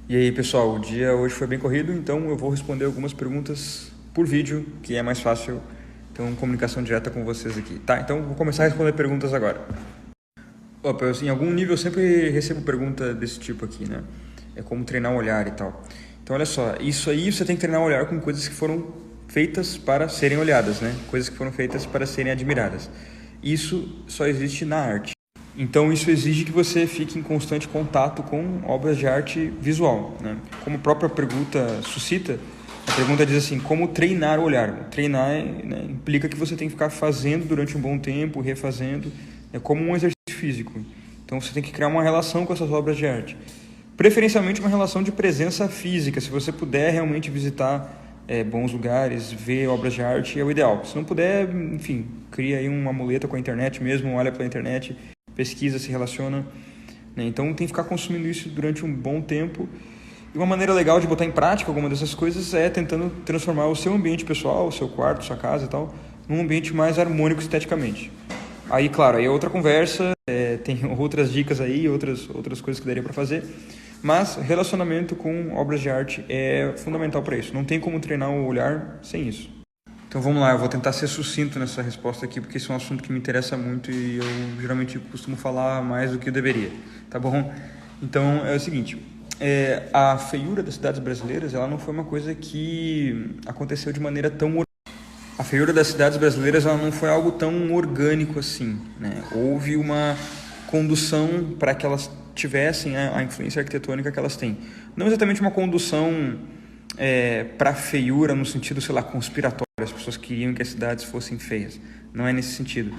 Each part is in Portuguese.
E aí, pessoal, o dia hoje foi bem corrido, então eu vou responder algumas perguntas por vídeo, que é mais fácil, então comunicação direta com vocês aqui. Tá, então vou começar a responder perguntas agora. Opa, em algum nível eu sempre recebo pergunta desse tipo aqui, né? É como treinar o olhar e tal. Então olha só, isso aí você tem que treinar o olhar com coisas que foram feitas para serem olhadas, né? Coisas que foram feitas para serem admiradas. Isso só existe na arte. Então isso exige que você fique em constante contato com obras de arte visual, né? Como a própria pergunta suscita, a pergunta diz assim, como treinar o olhar? Treinar, né, implica que você tem que ficar fazendo durante um bom tempo, refazendo, é como um exercício físico. Então você tem que criar uma relação com essas obras de arte. Preferencialmente uma relação de presença física, se você puder realmente visitar bons lugares, ver obras de arte, é o ideal. Se não puder, enfim, cria aí uma muleta com a internet mesmo, olha pela internet, pesquisa, se relaciona, né? Então tem que ficar consumindo isso durante um bom tempo. E uma maneira legal de botar em prática alguma dessas coisas é tentando transformar o seu ambiente pessoal, o seu quarto, sua casa e tal, num ambiente mais harmônico esteticamente. Aí, claro, aí é outra conversa, tem outras dicas aí, outras coisas que daria para fazer, mas relacionamento com obras de arte é fundamental para isso. Não tem como treinar o olhar sem isso. Então vamos lá, eu vou tentar ser sucinto nessa resposta aqui, porque esse é um assunto que me interessa muito e eu geralmente costumo falar mais do que eu deveria, tá bom? Então é o seguinte, a feiura das cidades brasileiras, ela não foi uma coisa que aconteceu de maneira tão... A feiura das cidades brasileiras, ela não foi algo tão orgânico assim, né? Houve uma condução para que elas tivessem a influência arquitetônica que elas têm. Não exatamente uma condução para feiura no sentido, sei lá, conspiratório, as pessoas queriam que as cidades fossem feias, não é nesse sentido,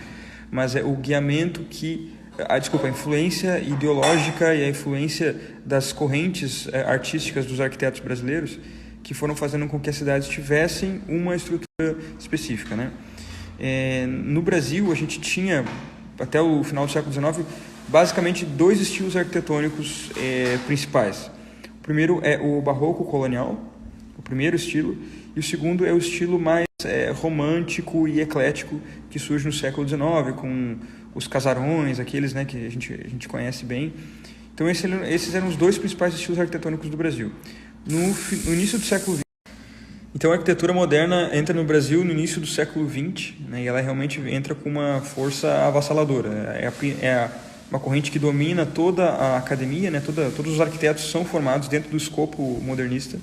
mas é o guiamento que, a influência ideológica e a influência das correntes artísticas dos arquitetos brasileiros que foram fazendo com que as cidades tivessem uma estrutura específica, né? No Brasil, a gente tinha, até o final do século XIX, basicamente dois estilos arquitetônicos principais. O primeiro é o barroco colonial, o primeiro estilo, e o segundo é o estilo mais romântico e eclético que surge no século XIX, com os casarões, aqueles, né, que a gente conhece bem. Então esses eram os dois principais estilos arquitetônicos do Brasil. No início do século XX, então a arquitetura moderna entra no Brasil no início do século XX, né, e ela realmente entra com uma força avassaladora. Uma corrente que domina toda a academia, né, todos os arquitetos são formados dentro do escopo modernista.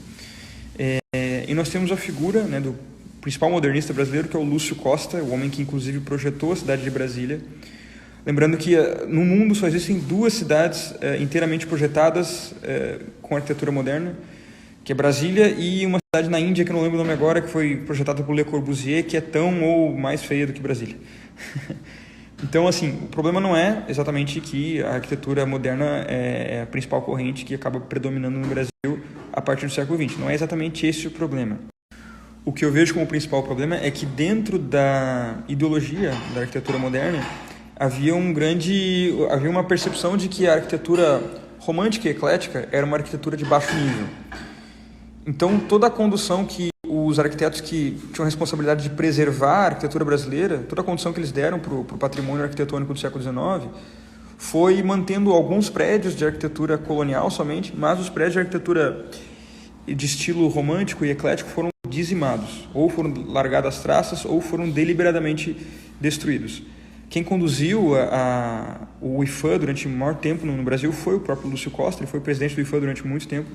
E nós temos a figura, né, do principal modernista brasileiro, que é o Lúcio Costa, o homem que inclusive projetou a cidade de Brasília. Lembrando que no mundo só existem duas cidades inteiramente projetadas com arquitetura moderna, que é Brasília e uma cidade na Índia, que eu não lembro o nome agora, que foi projetada por Le Corbusier, que é tão ou mais feia do que Brasília. Então, assim, o problema não é exatamente que a arquitetura moderna é a principal corrente que acaba predominando no Brasil a partir do século XX. Não é exatamente esse o problema. O que eu vejo como principal problema é que dentro da ideologia da arquitetura moderna havia uma percepção de que a arquitetura romântica e eclética era uma arquitetura de baixo nível. Então, toda a condução que os arquitetos que tinham a responsabilidade de preservar a arquitetura brasileira, toda a condução que eles deram para o patrimônio arquitetônico do século XIX, foi mantendo alguns prédios de arquitetura colonial somente, mas os prédios de arquitetura de estilo romântico e eclético foram dizimados, ou foram largadas traças, ou foram deliberadamente destruídos. Quem conduziu o IFAM durante o maior tempo no Brasil foi o próprio Lúcio Costa, ele foi presidente do IFAM durante muito tempo,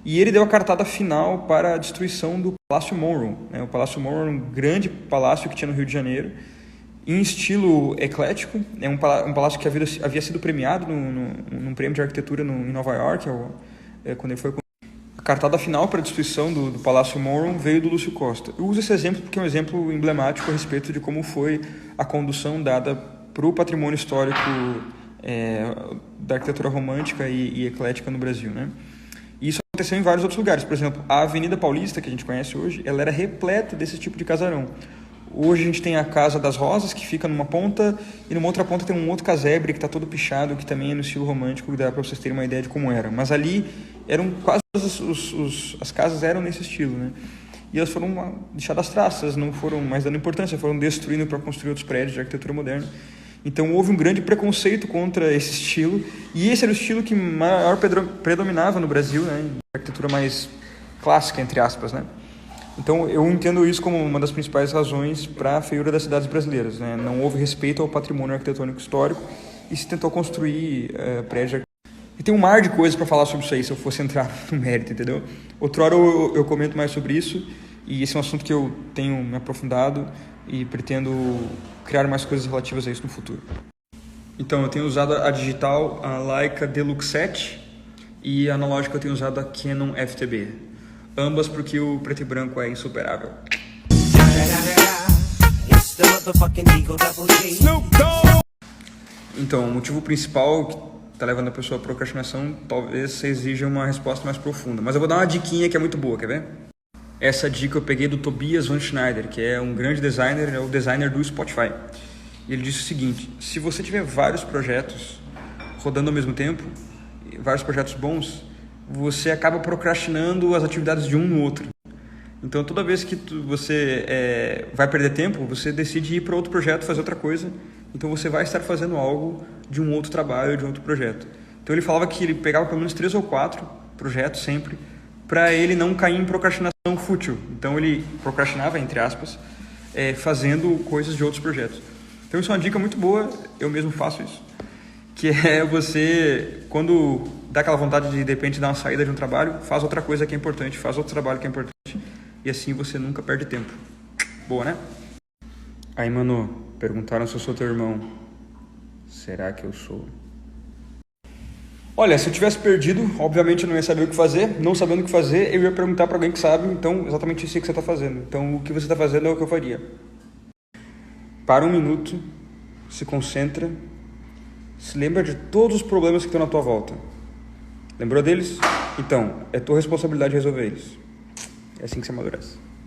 e ele deu a cartada final para a destruição do Palácio Monroe, né? O Palácio Monroe era um grande palácio que tinha no Rio de Janeiro, em estilo eclético, é um palácio que havia sido premiado num prêmio de arquitetura em Nova York, quando ele foi... A cartada final para a destruição do Palácio Monroe veio do Lúcio Costa. Eu uso esse exemplo porque é um exemplo emblemático a respeito de como foi a condução dada para o patrimônio histórico da arquitetura romântica e eclética no Brasil, né? E isso aconteceu em vários outros lugares. Por exemplo, a Avenida Paulista, que a gente conhece hoje, ela era repleta desse tipo de casarão. Hoje a gente tem a Casa das Rosas, que fica numa ponta, e numa outra ponta tem um outro casebre que está todo pichado, que também é no estilo romântico, que dá para vocês terem uma ideia de como era. Mas ali, quase todas as casas eram nesse estilo, né? E elas foram deixadas traças, não foram mais dando importância, foram destruindo para construir outros prédios de arquitetura moderna. Então houve um grande preconceito contra esse estilo, e esse era o estilo que maior predominava no Brasil, né? Arquitetura mais clássica, entre aspas, né? Então eu entendo isso como uma das principais razões para a feiura das cidades brasileiras, né? Não houve respeito ao patrimônio arquitetônico histórico e se tentou construir prédios. E tem um mar de coisas para falar sobre isso aí, se eu fosse entrar no mérito, entendeu? Outrora eu comento mais sobre isso, e esse é um assunto que eu tenho me aprofundado e pretendo criar mais coisas relativas a isso no futuro. Então, eu tenho usado a digital, a Leica Delux 7, e a analógica eu tenho usado a Canon FTB. Ambas porque o preto e branco é insuperável. Então, o motivo principal que está levando a pessoa à procrastinação talvez exija uma resposta mais profunda. Mas eu vou dar uma diquinha que é muito boa, quer ver? Essa dica eu peguei do Tobias Van Schneider, que é um grande designer, é o designer do Spotify. E ele disse o seguinte: se você tiver vários projetos rodando ao mesmo tempo, vários projetos bons, você acaba procrastinando as atividades de um no outro. Então toda vez que você vai perder tempo, você decide ir para outro projeto, fazer outra coisa. Então você vai estar fazendo algo de um outro trabalho, de um outro projeto. Então ele falava que ele pegava pelo menos 3 ou 4 projetos sempre, para ele não cair em procrastinação fútil. Então ele procrastinava, entre aspas, fazendo coisas de outros projetos. Então isso é uma dica muito boa, eu mesmo faço isso, que é você, quando dá aquela vontade de repente dar uma saída de um trabalho, faz outra coisa que é importante, faz outro trabalho que é importante, e assim você nunca perde tempo. Boa, né? Aí, mano, perguntaram se eu sou teu irmão. Será que eu sou? Olha, se eu tivesse perdido, obviamente eu não ia saber o que fazer. Não sabendo o que fazer, eu ia perguntar para alguém que sabe. Então, exatamente isso que você está fazendo. Então, o que você está fazendo é o que eu faria. Para um minuto, se concentra, se lembra de todos os problemas que estão na tua volta. Lembrou deles? Então, é tua responsabilidade resolver eles. É assim que você amadurece.